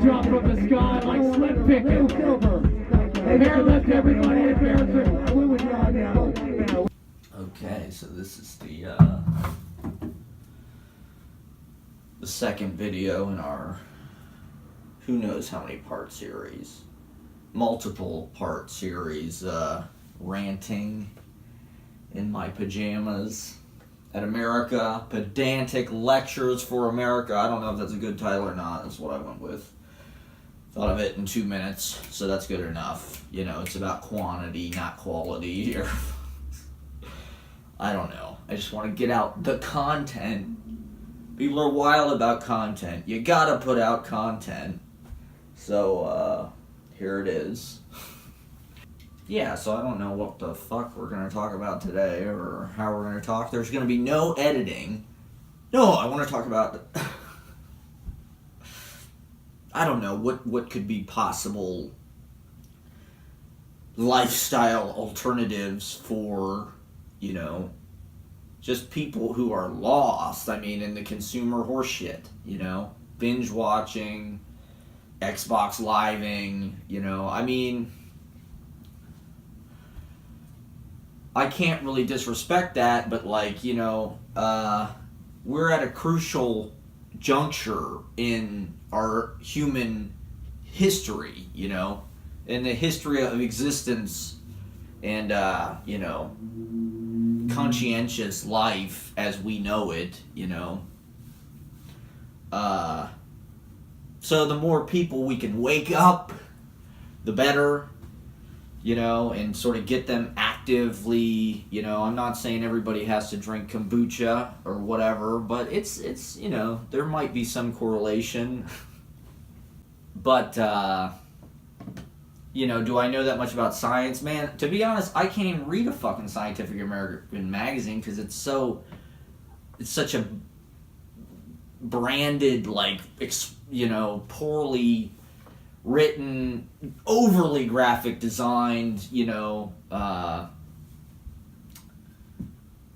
drop from the sky like Slim Pickens. Bear lift, everybody, and bear through. Okay, so this is the second video in our who knows how many part series, multiple part series, ranting in my pajamas at America, pedantic lectures for America. I don't know if that's a good title or not. That's what I went with. Thought of it in 2 minutes, so that's good enough. You know, it's about quantity, not quality here. I don't know. I just want to get out the content. People are wild about content. You gotta put out content. So, here it is. Yeah, so I don't know what the fuck we're gonna talk about today, or how we're gonna talk. There's gonna be no editing. No, I want to talk about... I don't know, what could be possible lifestyle alternatives for, you know, just people who are lost. I mean, in the consumer horseshit, you know, binge watching, Xbox Living, you know, I mean, I can't really disrespect that, but like, you know, we're at a crucial juncture in our human history, you know, in the history of existence and, you know, conscientious life as we know it, you know. So the more people we can wake up, the better, you know, and sort of get them actively, you know. I'm not saying everybody has to drink kombucha or whatever, but it's you know, there might be some correlation. But, you know, do I know that much about science? Man, to be honest, I can't even read a fucking Scientific American magazine because it's such a branded, like, you know, poorly written, overly graphic designed, you know,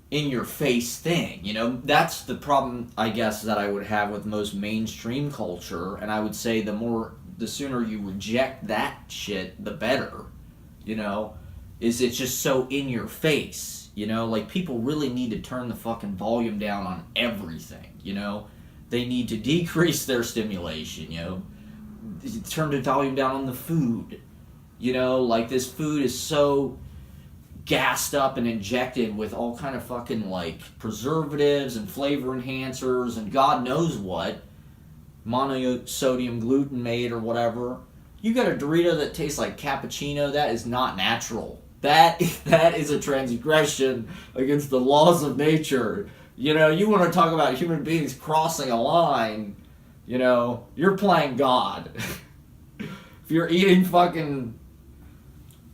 in your face thing, you know. That's the problem, I guess, that I would have with most mainstream culture, and I would say the sooner you reject that shit, the better, you know. It's just so in your face, you know. Like, people really need to turn the fucking volume down on everything, you know. They need to decrease their stimulation, you know. Turn the volume down on the food, you know. Like, this food is so gassed up and injected with all kind of fucking, like, preservatives and flavor enhancers and God knows what, monosodium glutamate or whatever. You got a Dorito that tastes like cappuccino, that is not natural. That is a transgression against the laws of nature. You know, you want to talk about human beings crossing a line, you know, you're playing God. If you're eating fucking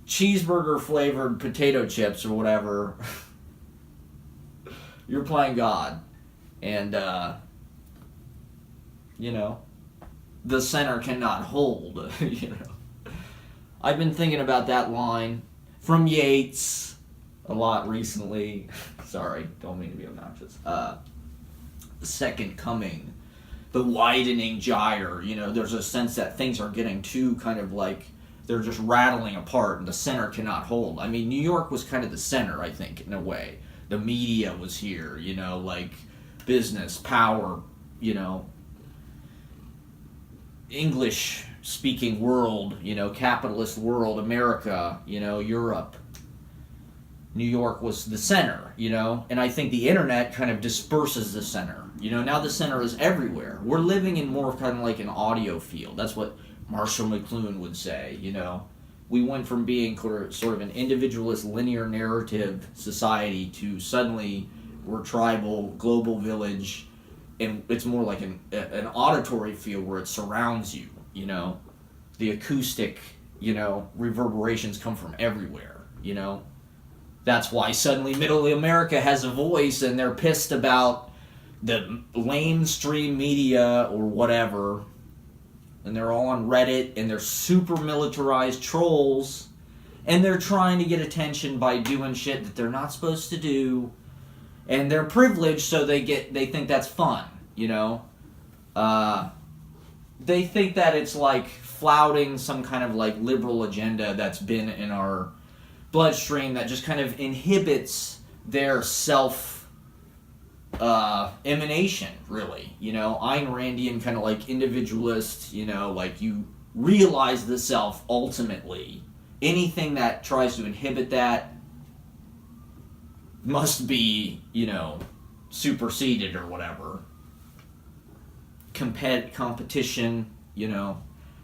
cheeseburger flavored potato chips or whatever, you're playing God. And, you know, the center cannot hold, you know. I've been thinking about that line from Yeats a lot recently. Sorry, don't mean to be obnoxious. The second coming, the widening gyre, you know, there's a sense that things are getting too kind of like, they're just rattling apart and the center cannot hold. I mean, New York was kind of the center, I think, in a way. The media was here, you know, like business, power, you know, English-speaking world, you know, capitalist world, America, you know, Europe. New York was the center, you know, and I think the internet kind of disperses the center. You know, now the center is everywhere. We're living in more kind of like an audio field. That's what Marshall McLuhan would say, you know. We went from being sort of an individualist linear narrative society to suddenly we're tribal, global village, and it's more like an auditory field where it surrounds you, you know. The acoustic, you know, reverberations come from everywhere, you know. That's why suddenly Middle America has a voice and they're pissed about the mainstream media or whatever. And they're all on Reddit and they're super militarized trolls. And they're trying to get attention by doing shit that they're not supposed to do. And they're privileged, so they think that's fun, you know. they think that it's like flouting some kind of like liberal agenda that's been in our bloodstream that just kind of inhibits their self emanation, really. You know, Ayn Randian kind of like individualist, you know, like you realize the self ultimately. Anything that tries to inhibit that must be, you know, superseded or whatever. Competition, you know,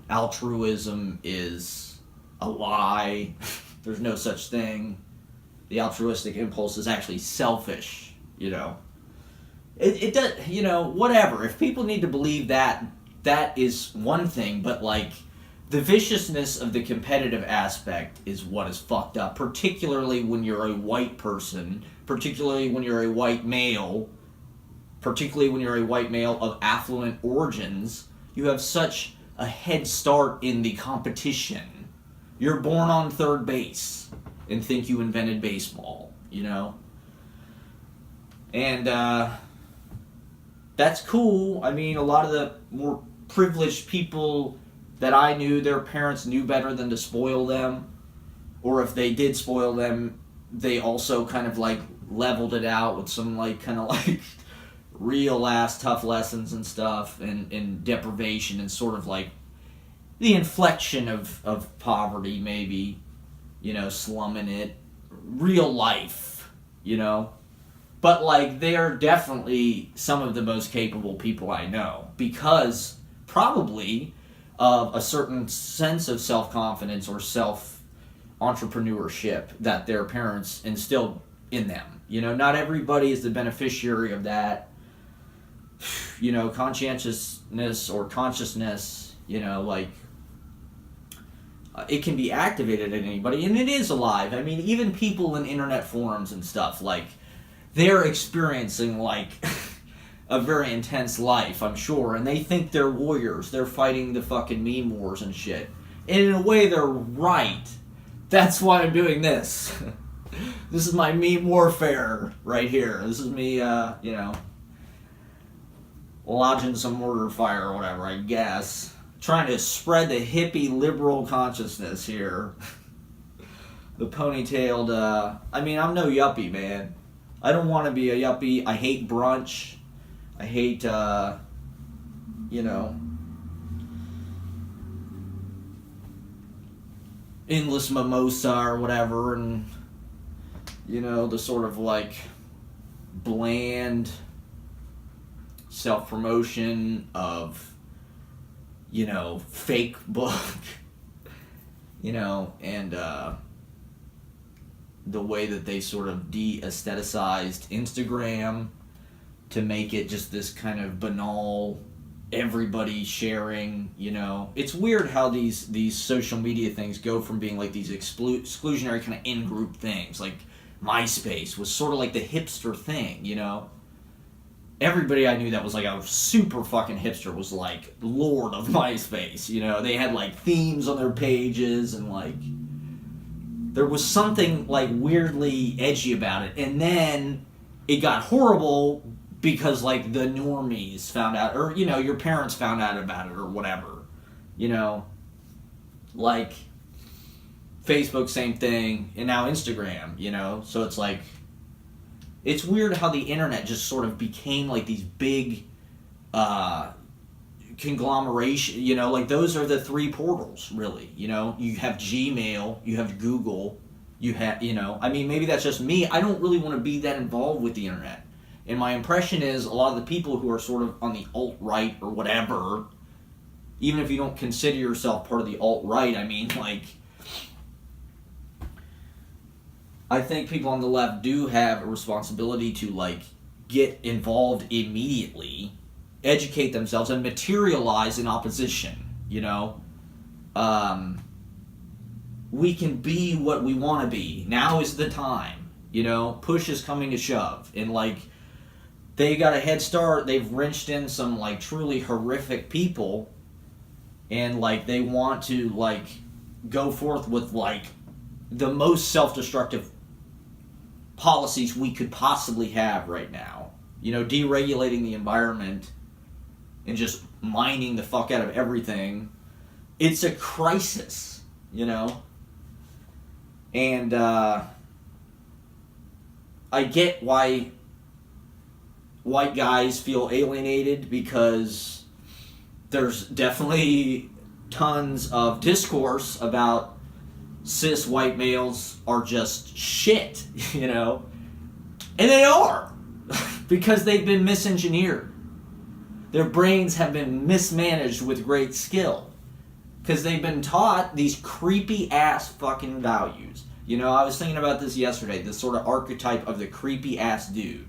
altruism is a lie. There's no such thing. The altruistic impulse is actually selfish, you know. It does, you know, whatever. If people need to believe that, that is one thing, but like the viciousness of the competitive aspect is what is fucked up, particularly when you're a white person, particularly when you're a white male, particularly when you're a white male of affluent origins. You have such a head start in the competition. You're born on third base and think you invented baseball, you know? And that's cool. I mean, a lot of the more privileged people that I knew, their parents knew better than to spoil them. Or if they did spoil them, they also kind of like leveled it out with some like kind of like real ass tough lessons and stuff, and deprivation and sort of like the inflection of poverty, maybe, you know, slumming it, real life, you know. But like they are definitely some of the most capable people I know, because probably of a certain sense of self-confidence or self-entrepreneurship that their parents instilled in them. You know, not everybody is the beneficiary of that. You know, conscientiousness or consciousness, you know, like, it can be activated in anybody, and it is alive. I mean, even people in internet forums and stuff, like, they're experiencing, like, a very intense life, I'm sure, and they think they're warriors. They're fighting the fucking meme wars and shit. And in a way, they're right. That's why I'm doing this. This is my meme warfare right here. This is me, you know, lodging some mortar fire or whatever, I guess. Trying to spread the hippie liberal consciousness here. The ponytailed, I mean, I'm no yuppie, man. I don't want to be a yuppie. I hate brunch. I hate, you know, endless mimosa or whatever, and, you know, the sort of, like, bland self-promotion of, you know, fake book, you know, and, the way that they sort of de-aestheticized Instagram to make it just this kind of banal, everybody sharing, you know. It's weird how these social media things go from being like these exclusionary kind of in-group things. Like MySpace was sort of like the hipster thing, you know. Everybody I knew that was like a super fucking hipster was like lord of MySpace, you know. They had like themes on their pages, and like there was something like weirdly edgy about it. And then it got horrible because like the normies found out, or, you know, your parents found out about it or whatever, you know. Like Facebook, same thing, and now Instagram, you know. So it's like, it's weird how the internet just sort of became like these big conglomeration, you know, like those are the three portals, really, you know. You have Gmail, you have Google, you have, you know, I mean, maybe that's just me. I don't really want to be that involved with the internet. And my impression is a lot of the people who are sort of on the alt-right or whatever, even if you don't consider yourself part of the alt-right, I mean, like, I think people on the left do have a responsibility to, like, get involved immediately, educate themselves, and materialize in opposition, you know? We can be what we want to be. Now is the time, you know? Push is coming to shove. And, like, they got a head start. They've wrenched in some, like, truly horrific people, and, like, they want to, like, go forth with, like, the most self-destructive policies we could possibly have right now. You know, deregulating the environment and just mining the fuck out of everything. It's a crisis, you know? And I get why white guys feel alienated, because there's definitely tons of discourse about cis white males are just shit, you know? And they are, because they've been misengineered. Their brains have been mismanaged with great skill, because they've been taught these creepy ass fucking values. You know, I was thinking about this yesterday, this sort of archetype of the creepy ass dude.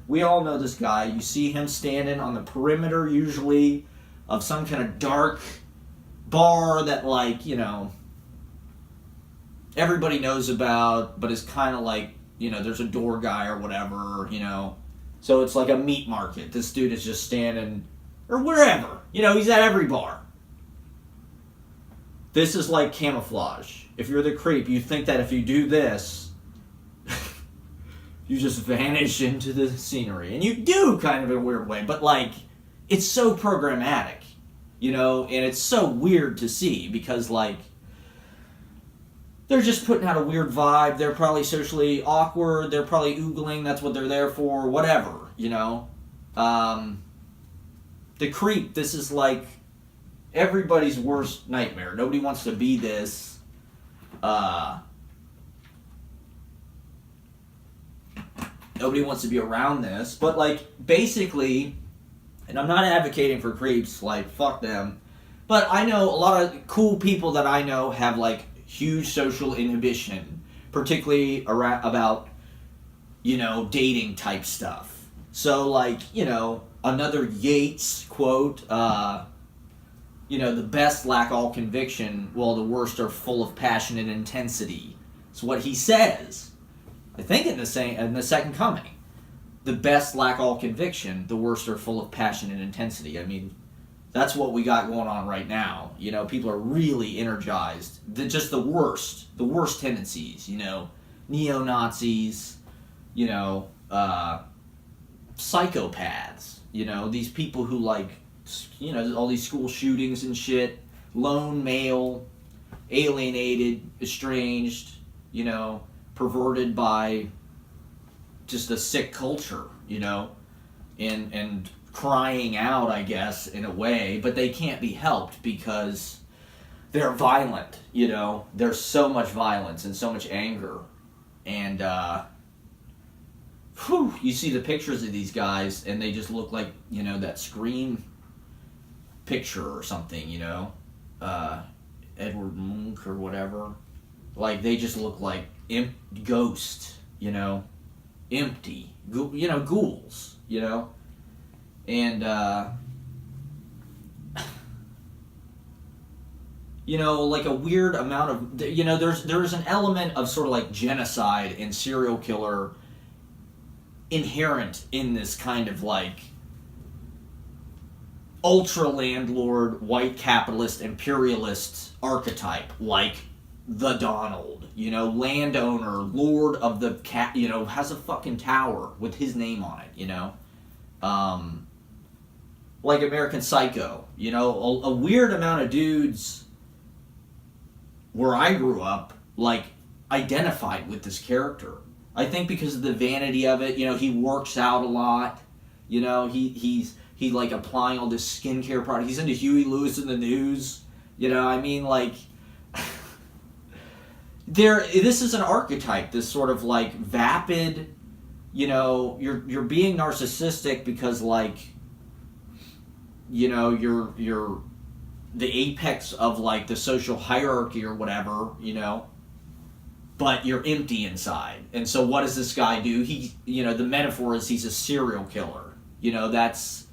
We all know this guy. You see him standing on the perimeter, usually, of some kind of dark bar that, like, you know, everybody knows about, but is kind of like, you know, there's a door guy or whatever, you know. So it's like a meat market. This dude is just standing, or wherever. You know, he's at every bar. This is like camouflage. If you're the creep, you think that if you do this, you just vanish into the scenery. And you do, kind of in a weird way, but like, it's so programmatic, you know, and it's so weird to see, because like, they're just putting out a weird vibe. They're probably socially awkward. They're probably oogling. That's what they're there for. Whatever, you know. The creep, this is like everybody's worst nightmare. Nobody wants to be this. Nobody wants to be around this. But like, basically, and I'm not advocating for creeps, like, fuck them. But I know a lot of cool people that I know have like huge social inhibition, particularly around, about, you know, dating type stuff. So like, you know, another Yeats quote, you know, the best lack all conviction, while the worst are full of passion and intensity. It's what he says. I think in the Second Coming. The best lack all conviction, the worst are full of passion and intensity. I mean, that's what we got going on right now. You know, people are really energized. Just the worst tendencies, you know, neo-Nazis, you know, psychopaths, you know, these people who like, you know, all these school shootings and shit, lone male, alienated, estranged, you know, perverted by just a sick culture, you know, and crying out, I guess, in a way, but they can't be helped because they're violent, you know. There's so much violence and so much anger. And, you see the pictures of these guys, and they just look like, you know, that Scream picture or something, you know. Edward Munch or whatever. Like, they just look like ghosts, you know. Empty. You know, ghouls, you know. And, you know, like a weird amount of, you know, there's an element of sort of like genocide and serial killer inherent in this kind of like ultra landlord, white capitalist, imperialist archetype, like the Donald, you know, landowner, lord of the cat, you know, has a fucking tower with his name on it, you know. Like American Psycho, you know, a weird amount of dudes where I grew up, like, identified with this character. I think because of the vanity of it, you know, he works out a lot, you know, he's like applying all this skincare product. He's into Huey Lewis in the News, you know, I mean, like, this is an archetype, this sort of like vapid, you know, you're being narcissistic because like, you know, you're the apex of like the social hierarchy or whatever, you know, but you're empty inside. And so what does this guy do? He, you know, the metaphor is he's a serial killer. You know, that's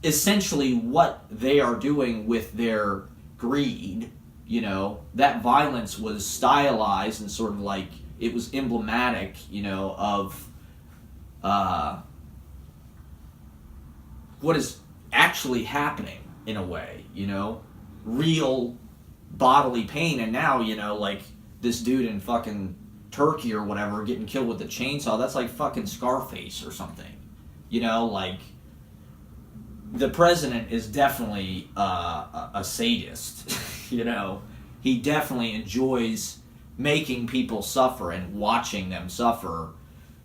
essentially what they are doing with their greed. You know, that violence was stylized and sort of like, it was emblematic, you know, of what is actually happening in a way, you know, real bodily pain. And now, you know, like this dude in fucking Turkey or whatever getting killed with a chainsaw, that's like fucking Scarface or something, you know, like the president is definitely a sadist. You know, he definitely enjoys making people suffer and watching them suffer.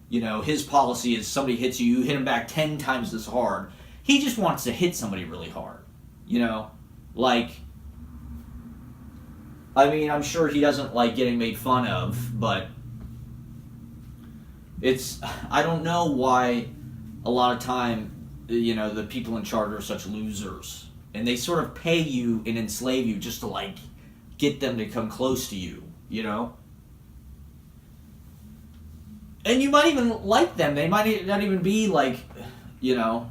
You know, his policy is somebody hits you, you hit him back 10 times as hard. He just wants to hit somebody really hard. You know, like, I mean, I'm sure he doesn't like getting made fun of, but I don't know why a lot of time, you know, the people in charge are such losers. And they sort of pay you and enslave you just to, like, get them to come close to you, you know? And you might even like them. They might not even be, like, you know,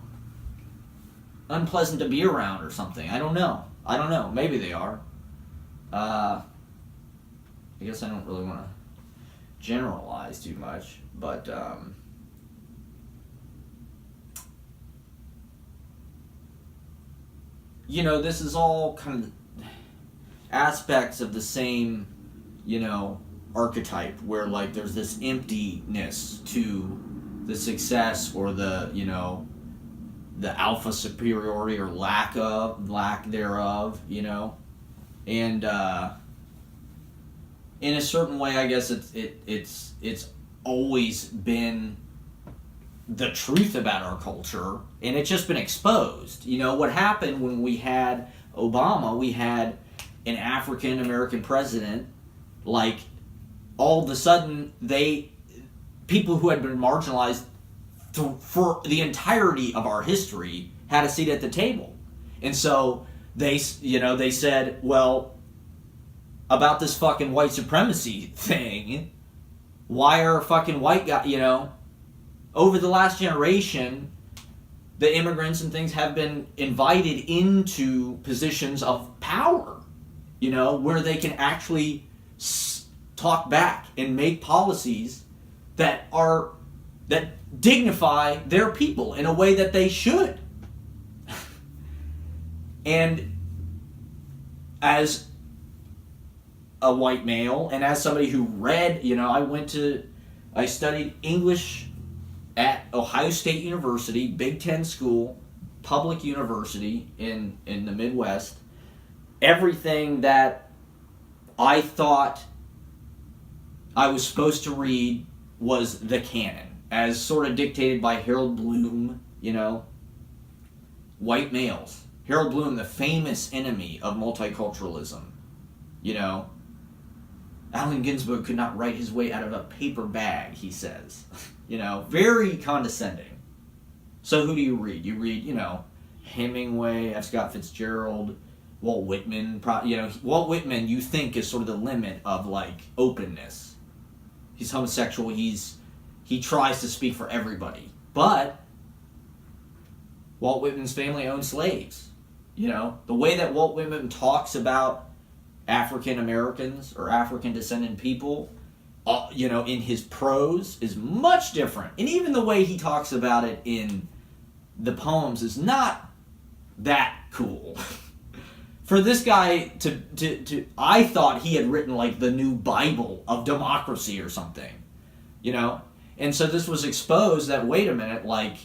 unpleasant to be around or something. I don't know. Maybe they are. I guess I don't really want to generalize too much, but you know, this is all kind of aspects of the same, you know, archetype where, like, there's this emptiness to the success or the, you know, the alpha superiority or lack thereof, you know. And in a certain way, I guess it's always been the truth about our culture, and it's just been exposed. You know, what happened when we had Obama, we had an African American president, like, all of a sudden people who had been marginalized for the entirety of our history had a seat at the table. And so they said, well, about this fucking white supremacy thing, why are fucking white guys, you know, over the last generation, the immigrants and things have been invited into positions of power, you know, where they can actually talk back and make policies that dignify their people in a way that they should. And as a white male, and as somebody who read, you know, I studied English at Ohio State University, Big Ten school, public university in the Midwest. Everything that I thought I was supposed to read was the canon, as sort of dictated by Harold Bloom, you know, white males. Harold Bloom, the famous enemy of multiculturalism, you know. Allen Ginsberg could not write his way out of a paper bag, he says. You know, very condescending. So who do you read? You read, you know, Hemingway, F. Scott Fitzgerald, Walt Whitman. You know, Walt Whitman, you think, is sort of the limit of, like, openness. He's homosexual. He tries to speak for everybody. But Walt Whitman's family owned slaves. You know, the way that Walt Whitman talks about African Americans or African descendant people, you know, in his prose is much different. And even the way he talks about it in the poems is not that cool. For this guy to I thought he had written, like, the new Bible of democracy or something, you know? And so this was exposed that, wait a minute, like,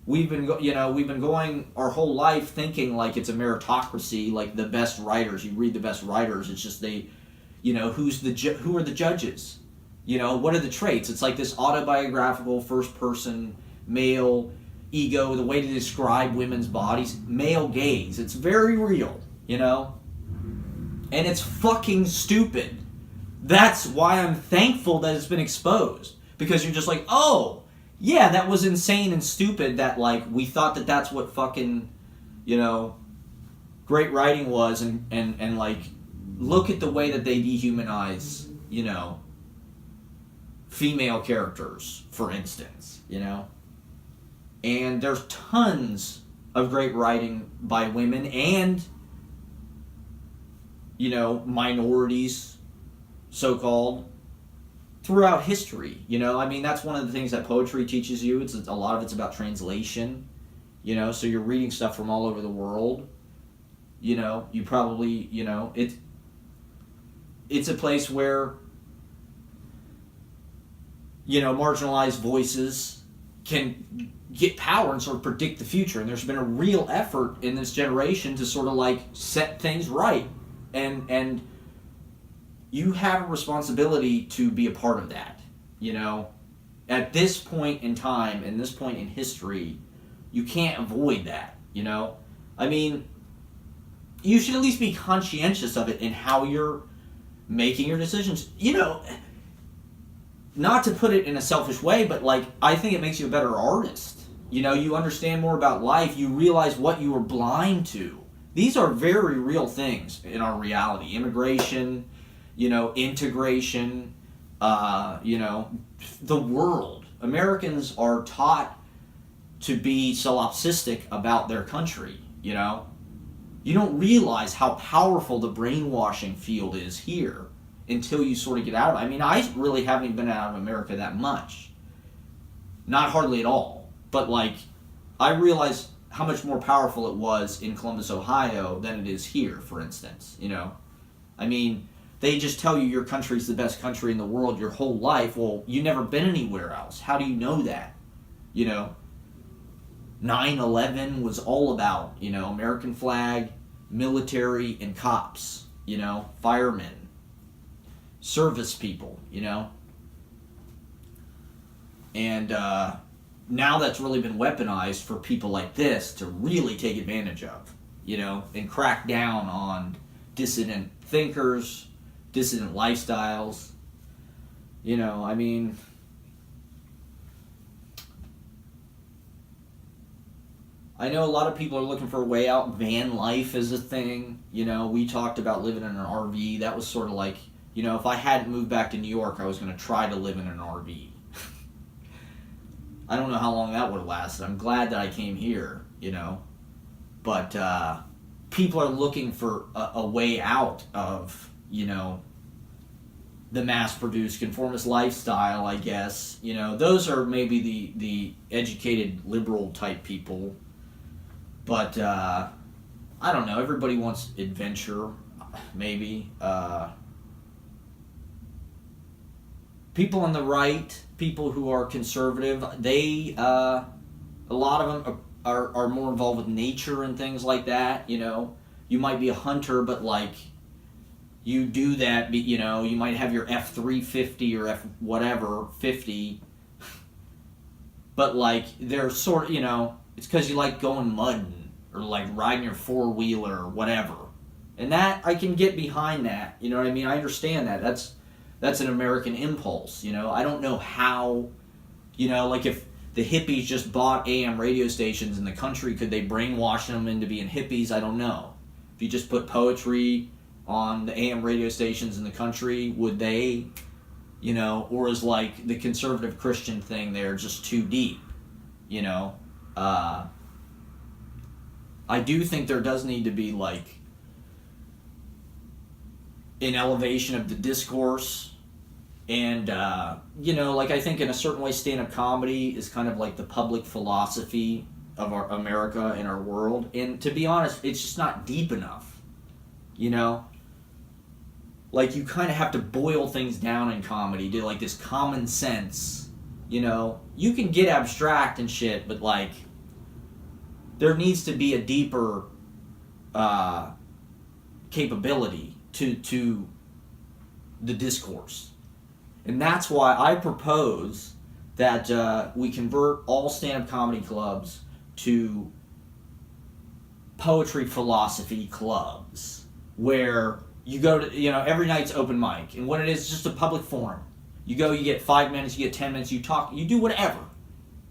we've been going our whole life thinking like it's a meritocracy, like the best writers. You read the best writers, it's just they, you know, who are the judges? You know, what are the traits? It's like this autobiographical, first-person, male ego, the way to describe women's bodies, male gaze. It's very real, you know? And it's fucking stupid. That's why I'm thankful that it's been exposed. Because you're just like, oh, yeah, that was insane and stupid that, like, we thought that that's what fucking, you know, great writing was, and like, look at the way that they dehumanize, you know, female characters, for instance, you know? And there's tons of great writing by women and, you know, minorities, so-called, throughout history, you know? I mean, that's one of the things that poetry teaches you. It's a lot of it's about translation, you know? So you're reading stuff from all over the world, you know? You probably, you know, it's a place where, you know, marginalized voices can get power and sort of predict the future. And there's been a real effort in this generation to sort of like set things right. And you have a responsibility to be a part of that, you know. At this point in time, and this point in history, you can't avoid that, you know. I mean, you should at least be conscientious of it in how you're making your decisions. You know, not to put it in a selfish way, but like, I think it makes you a better artist. You know, you understand more about life. You realize what you were blind to. These are very real things in our reality. Immigration, you know, integration, you know, the world. Americans are taught to be solipsistic about their country, you know. You don't realize how powerful the brainwashing field is here until you sort of get out of it. I mean, I really haven't been out of America that much. Not hardly at all. But, like, I realized how much more powerful it was in Columbus, Ohio than it is here, for instance, you know. I mean, they just tell you your country's the best country in the world your whole life. Well, you've never been anywhere else. How do you know that? You know, 9/11 was all about, you know, American flag, military, and cops, you know, firemen, service people, you know. And now that's really been weaponized for people like this to really take advantage of, you know, and crack down on dissident thinkers, dissident lifestyles. You know, I mean, I know a lot of people are looking for a way out. Van life is a thing. You know, we talked about living in an RV. That was sort of like, you know, if I hadn't moved back to New York, I was going to try to live in an RV. I don't know how long that would have lasted. I'm glad that I came here, you know. But people are looking for a way out of, you know, the mass-produced conformist lifestyle, I guess. You know, those are maybe the educated liberal type people. But I don't know. Everybody wants adventure, maybe. People on the right, people who are conservative, they, a lot of them are more involved with nature and things like that, you know. You might be a hunter, but, like, you do that, you know, you might have your F-350 or F-whatever, 50, but, like, they're sort of, you know, it's because you like going mudding or, like, riding your four-wheeler or whatever. And that, I can get behind that, you know what I mean? I understand that. That's an American impulse, you know. I don't know how, you know, like if the hippies just bought AM radio stations in the country, could they brainwash them into being hippies? I don't know. If you just put poetry on the AM radio stations in the country, would they, you know, or is like the conservative Christian thing there just too deep, you know? I do think there does need to be like an elevation of the discourse, and you know, like I think in a certain way stand-up comedy is kind of like the public philosophy of our America and our world, and to be honest, it's just not deep enough, you know. Like you kind of have to boil things down in comedy to like this common sense, you know. You can get abstract and shit, but like there needs to be a deeper capability to the discourse. And that's why I propose that we convert all stand-up comedy clubs to poetry philosophy clubs, where you go to, you know, every night's open mic, and what it is just a public forum. You go, you get 5 minutes, you get 10 minutes, you talk, you do whatever.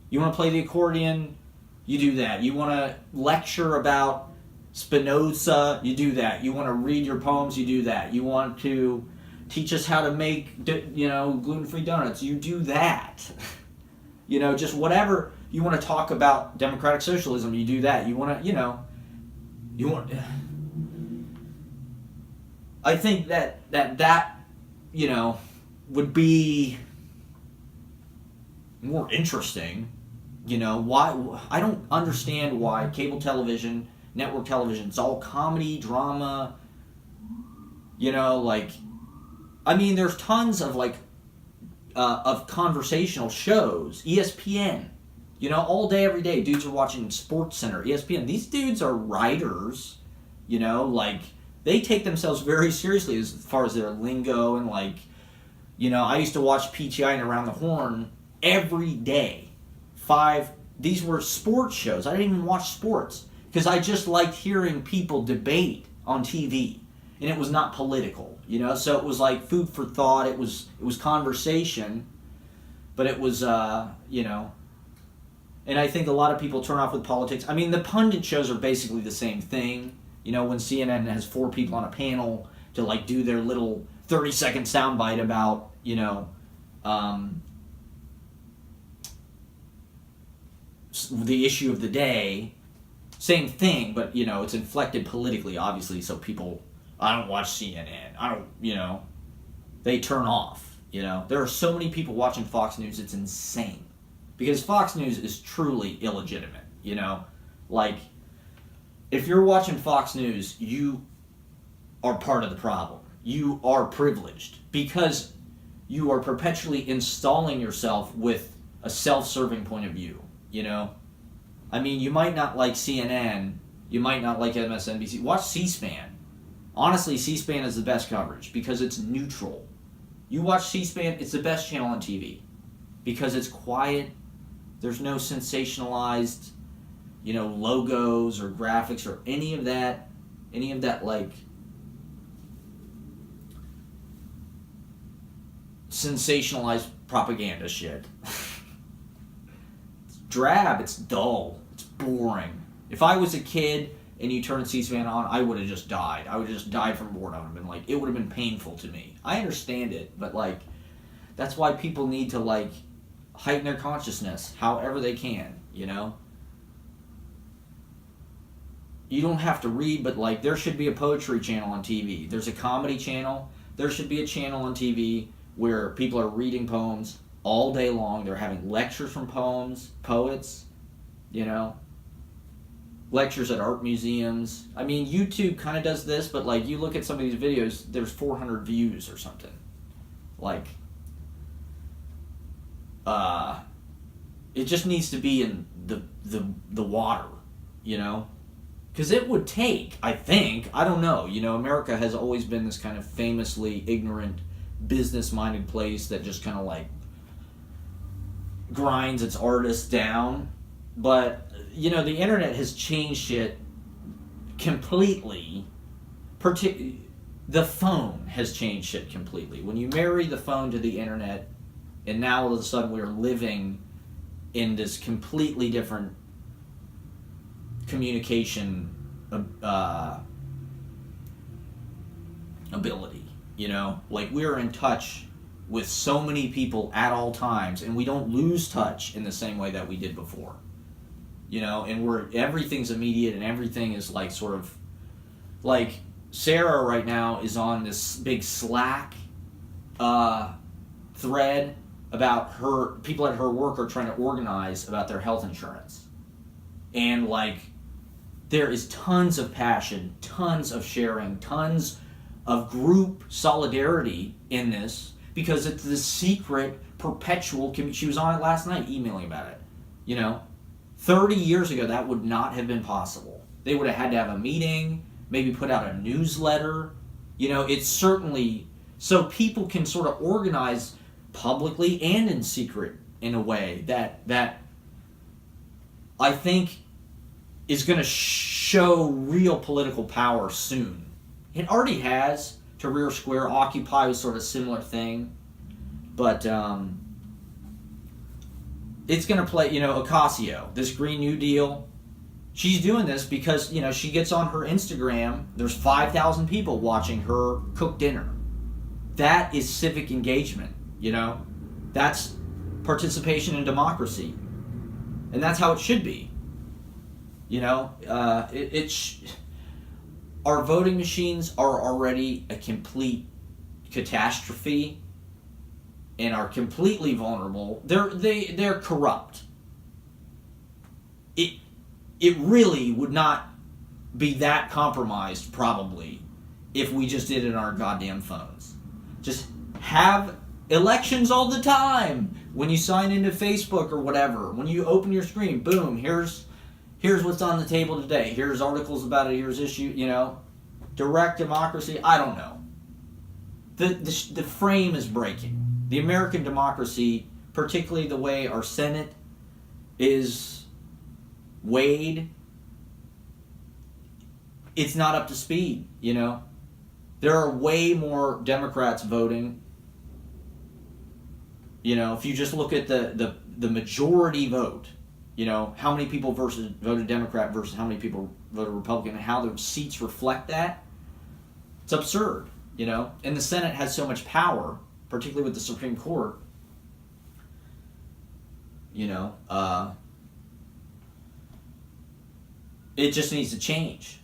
You want to play the accordion, you do that. You want to lecture about Spinoza, you do that. You want to read your poems, you do that. You want to teach us how to make, you know, gluten-free donuts, you do that. You know, just whatever. You want to talk about democratic socialism, you do that. You want to, you know, you want. I think that you know, would be more interesting. You know, why I don't understand why cable television, network television, it's all comedy, drama, you know, like, I mean, there's tons of, like, of conversational shows, ESPN, You know, all day, every day, dudes are watching Sports Center, ESPN. These dudes are writers, you know, like, they take themselves very seriously as far as their lingo and, like, you know, I used to watch PTI and Around the Horn every day. These were sports shows. I didn't even watch sports because I just liked hearing people debate on TV. And it was not political, you know, so it was like food for thought. It was conversation, but it was, you know, and I think a lot of people turn off with politics. I mean, the pundit shows are basically the same thing. You know, when CNN has 4 people on a panel to, like, do their little 30-second soundbite about, you know, the issue of the day. Same thing, but, you know, it's inflected politically, obviously, so people, I don't watch CNN. I don't, you know, they turn off, you know. There are so many people watching Fox News, it's insane. Because Fox News is truly illegitimate, you know. Like, if you're watching Fox News, you are part of the problem. You are privileged because you are perpetually installing yourself with a self-serving point of view, you know. I mean, you might not like CNN, you might not like MSNBC. Watch C-SPAN. Honestly, C-SPAN is the best coverage because it's neutral. You watch C-SPAN, it's the best channel on TV because it's quiet. There's no sensationalized, you know, logos or graphics or any of that, like, sensationalized propaganda shit. It's drab, it's dull, it's boring. If I was a kid and you turned C-SPAN on, I would have just died. I would have just died from boredom, and, like, it would have been painful to me. I understand it, but, like, that's why people need to, like, heighten their consciousness however they can, you know? You don't have to read, but, like, there should be a poetry channel on TV. There's a comedy channel. There should be a channel on TV where people are reading poems all day long. They're having lectures from poets, you know? Lectures at art museums. I mean, YouTube kind of does this, but, like, you look at some of these videos, there's 400 views or something. Like, it just needs to be in the water, you know? Because it would take, I think, I don't know, you know, America has always been this kind of famously ignorant, business-minded place that just kind of, like, grinds its artists down. But, you know, the internet has changed shit completely. The phone has changed shit completely. When you marry the phone to the internet, and now all of a sudden we're living in this completely different communication ability, you know? Like, we're in touch with so many people at all times, and we don't lose touch in the same way that we did before. You know, and everything's immediate and everything is, like, sort of, like, Sarah right now is on this big Slack thread about people at her work are trying to organize about their health insurance. And, like, there is tons of passion, tons of sharing, tons of group solidarity in this because it's this secret, perpetual she was on it last night emailing about it, you know? 30 years ago, that would not have been possible. They would have had to have a meeting, maybe put out a newsletter. You know, it's certainly so people can sort of organize publicly and in secret in a way that I think is going to show real political power soon. It already has. Tahrir Square, Occupy was sort of a similar thing. But, it's going to play, you know, Ocasio, this Green New Deal. She's doing this because, you know, she gets on her Instagram. There's 5,000 people watching her cook dinner. That is civic engagement, you know. That's participation in democracy. And that's how it should be. You know, our voting machines are already a complete catastrophe and are completely vulnerable. They're corrupt. It really would not be that compromised, probably, if we just did it on our goddamn phones. Just have elections all the time. When you sign into Facebook or whatever, when you open your screen, boom, here's what's on the table today. Here's articles about it. Here's issue. Direct democracy. I don't know. The frame is breaking. The American democracy, particularly the way our Senate is weighed, it's not up to speed. There are way more Democrats voting. If you just look at the majority vote, how many people voted Democrat versus how many people voted Republican, and how the seats reflect that, it's absurd, And the Senate has so much power, particularly with the Supreme Court, it just needs to change.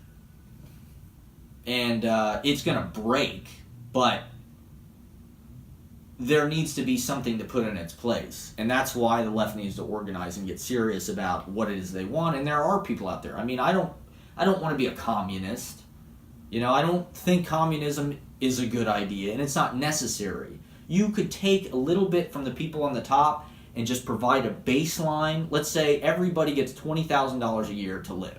And it's going to break, but there needs to be something to put in its place. And that's why the left needs to organize and get serious about what it is they want. And there are people out there. I mean, I don't want to be a communist. I don't think communism is a good idea, and it's not necessary. You could take a little bit from the people on the top and just provide a baseline. Let's say everybody gets $20,000 a year to live.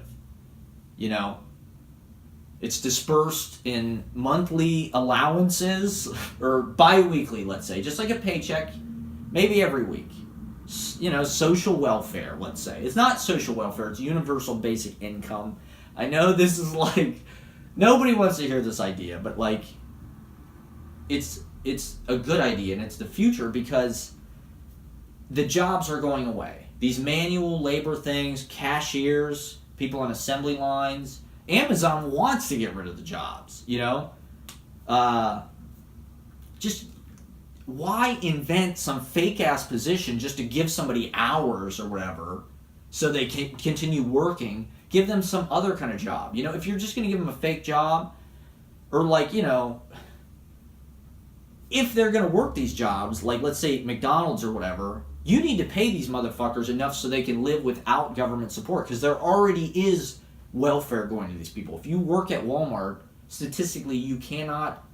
It's dispersed in monthly allowances, or bi-weekly, let's say, just like a paycheck, maybe every week. Social welfare, let's say. It's not social welfare, it's universal basic income. I know this is nobody wants to hear this idea, but it's a good idea, and it's the future, because the jobs are going away. These manual labor things, cashiers, people on assembly lines. Amazon wants to get rid of the jobs, just why invent some fake-ass position just to give somebody hours or whatever so they can continue working? Give them some other kind of job. If you're just going to give them a fake job, or if they're going to work these jobs, let's say McDonald's or whatever, you need to pay these motherfuckers enough so they can live without government support, because there already is welfare going to these people. If you work at Walmart, statistically, you cannot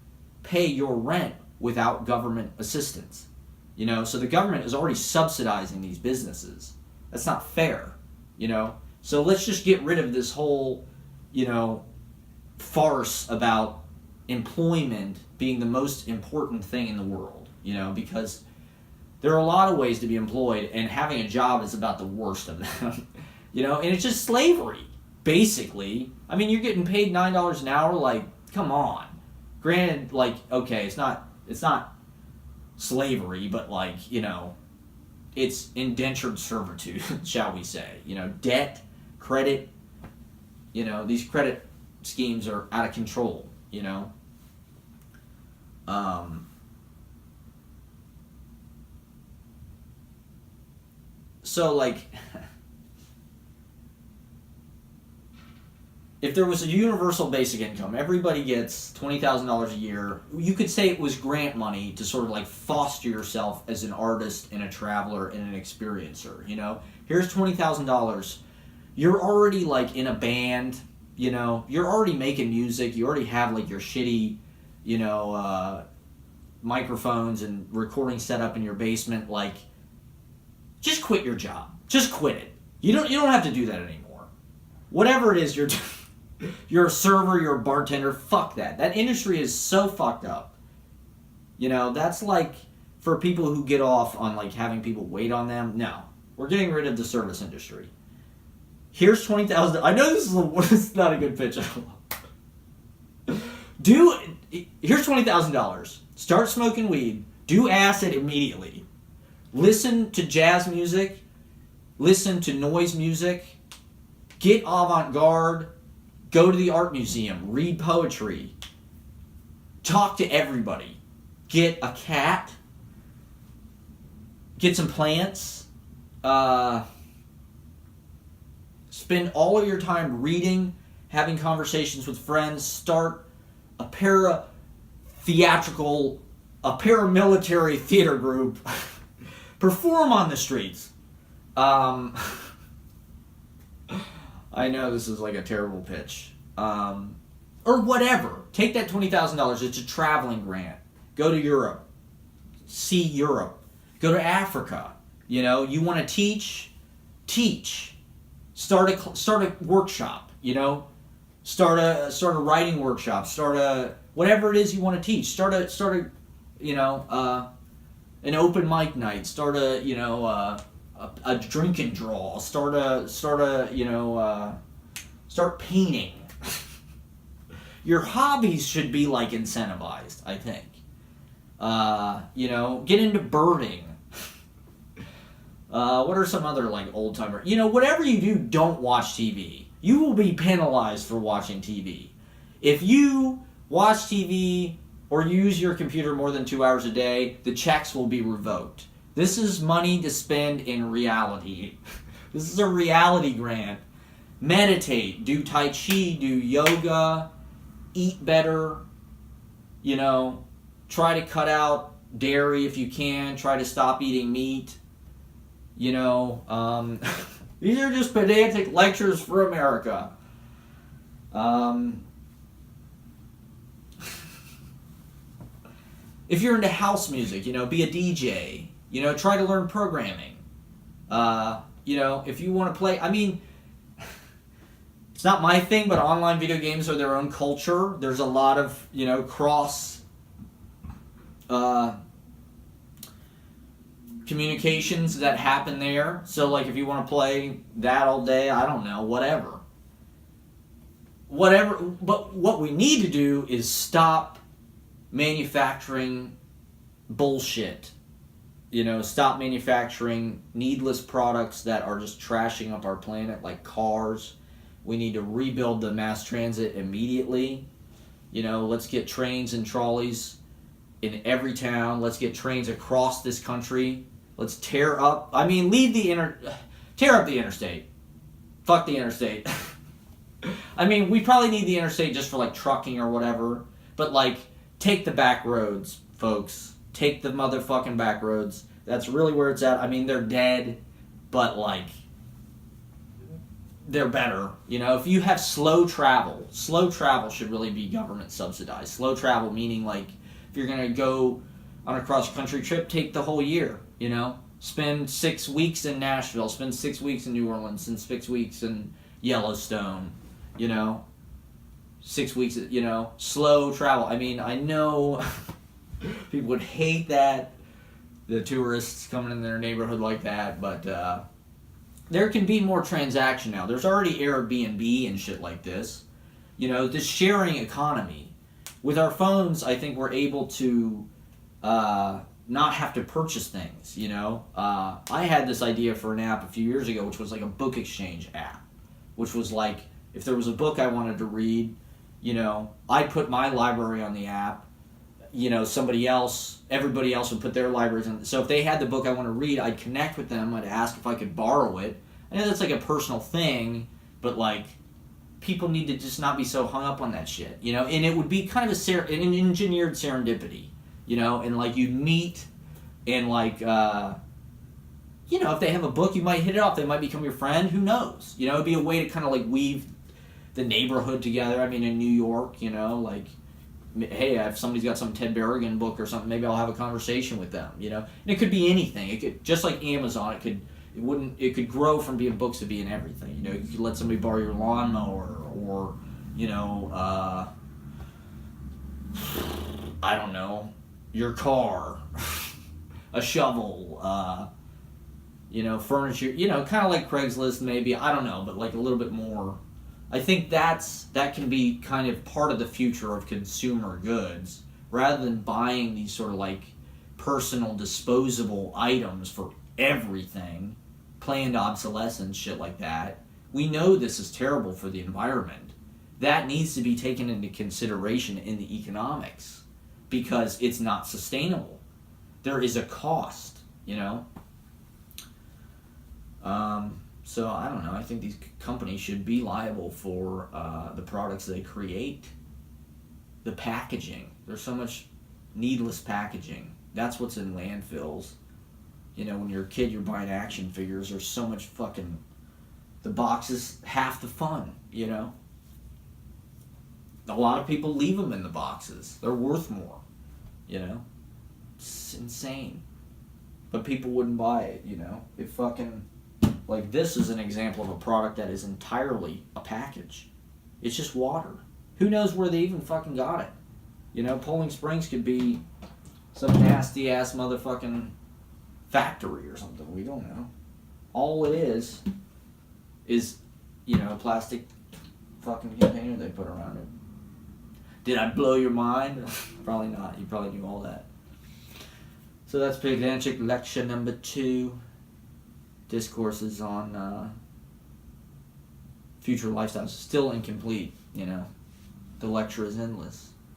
pay your rent without government assistance. So the government is already subsidizing these businesses. That's not fair. So let's just get rid of this whole, farce about employment being the most important thing in the world, because there are a lot of ways to be employed, and having a job is about the worst of them, and it's just slavery, basically. I mean, you're getting paid $9 an hour, come on. Granted, okay, it's not slavery, but it's indentured servitude, shall we say. Debt, credit, these credit schemes are out of control, So, if there was a universal basic income, everybody gets $20,000 a year, you could say it was grant money to sort of foster yourself as an artist and a traveler and an experiencer, Here's $20,000. You're already, in a band, You're already making music. You already have, your shitty, microphones and recording set up in your basement. Just quit your job. Just quit it. You don't have to do that anymore. Whatever it is you're a server, you're a bartender, fuck that. That industry is so fucked up. That's for people who get off on having people wait on them. No. We're getting rid of the service industry. Here's $20,000. I know this is not a good pitch at all. Here's $20,000. Start smoking weed. Do acid immediately. Listen to jazz music. Listen to noise music. Get avant-garde. Go to the art museum. Read poetry. Talk to everybody. Get a cat. Get some plants. Spend all of your time reading, having conversations with friends. Start a paramilitary theater group. Perform on the streets. I know this is a terrible pitch. Or whatever. Take that $20,000. It's a traveling grant. Go to Europe. See Europe. Go to Africa. You know, you want to teach. Start a workshop. You know, start a writing workshop. Start a whatever it is you want to teach. Start a you know, an open mic night. Start a you know a drink and draw. Start a you know start painting. Your hobbies should be like incentivized, I think. You know, get into birding. What are some other like old timer? You know, whatever you do, don't watch TV. You will be penalized for watching TV. If you watch TV or use your computer more than 2 hours a day, the checks will be revoked. This is money to spend in reality. This is a reality grant. Meditate, do Tai Chi, do yoga, eat better, you know, try to cut out dairy if you can, try to stop eating meat, you know, these are just pedantic lectures for America. If you're into house music, you know, be a DJ, you know, try to learn programming. You know, if you want to play, I mean, it's not my thing, but online video games are their own culture. There's a lot of, you know, cross communications that happen there. So, like, if you want to play that all day, I don't know, whatever. But what we need to do is stop manufacturing bullshit. You know, stop manufacturing needless products that are just trashing up our planet, like cars. We need to rebuild the mass transit immediately. You know, let's get trains and trolleys in every town. Let's get trains across this country. Let's tear up, I mean, tear up the interstate. Fuck the interstate. I mean, we probably need the interstate just for, like, trucking or whatever. But, like, take the back roads, folks. Take the motherfucking back roads. That's really where it's at. I mean, they're dead, but, like, they're better. You know, if you have slow travel should really be government subsidized. Slow travel meaning, like, if you're going to go on a cross-country trip, take the whole year, you know? Spend 6 weeks in Nashville, spend 6 weeks in New Orleans, and 6 weeks in Yellowstone, you know? 6 weeks, you know? Slow travel. I mean, I know people would hate that, the tourists coming in their neighborhood like that, but there can be more transaction now. There's already Airbnb and shit like this. You know, this sharing economy. With our phones, I think we're able to not have to purchase things, you know? I had this idea for an app a few years ago, which was like a book exchange app, which was like, if there was a book I wanted to read, you know, I'd put my library on the app, you know, everybody else would put their libraries on. So if they had the book I want to read, I'd connect with them, I'd ask if I could borrow it. I know that's like a personal thing, but like, people need to just not be so hung up on that shit, you know? And it would be kind of an engineered serendipity, you know? And, like, you'd meet and, like, you know, if they have a book, you might hit it off. They might become your friend. Who knows? You know, it'd be a way to kind of, like, weave the neighborhood together. I mean, in New York, you know, like, hey, if somebody's got some Ted Berrigan book or something, maybe I'll have a conversation with them, you know? And it could be anything. It could, just like Amazon, it could grow from being books to being everything. You know, you could let somebody borrow your lawnmower or, you know, I don't know, your car, a shovel, you know, furniture, you know, kind of like Craigslist maybe, I don't know, but like a little bit more. I think that can be kind of part of the future of consumer goods, rather than buying these sort of like personal disposable items for everything, planned obsolescence, shit like that. We know this is terrible for the environment. That needs to be taken into consideration in the economics, because it's not sustainable. There is a cost, you know? So I don't know, I think these companies should be liable for the products they create. The packaging. There's so much needless packaging. That's what's in landfills. You know, when you're a kid, you're buying action figures. There's so much fucking... The box is half the fun, you know? A lot of people leave them in the boxes. They're worth more, you know? It's insane. but people wouldn't buy it, you know? It fucking, like, this is an example of a product that is entirely a package. It's just water. Who knows where they even fucking got it? You know, Poland Springs could be some nasty-ass motherfucking factory or something. We don't know. All it is, you know, a plastic fucking container they put around it. Did I blow your mind? Probably not. You probably knew all that. So that's pedantic lecture number 2. Discourses on future lifestyles. Still incomplete, you know. The lecture is endless.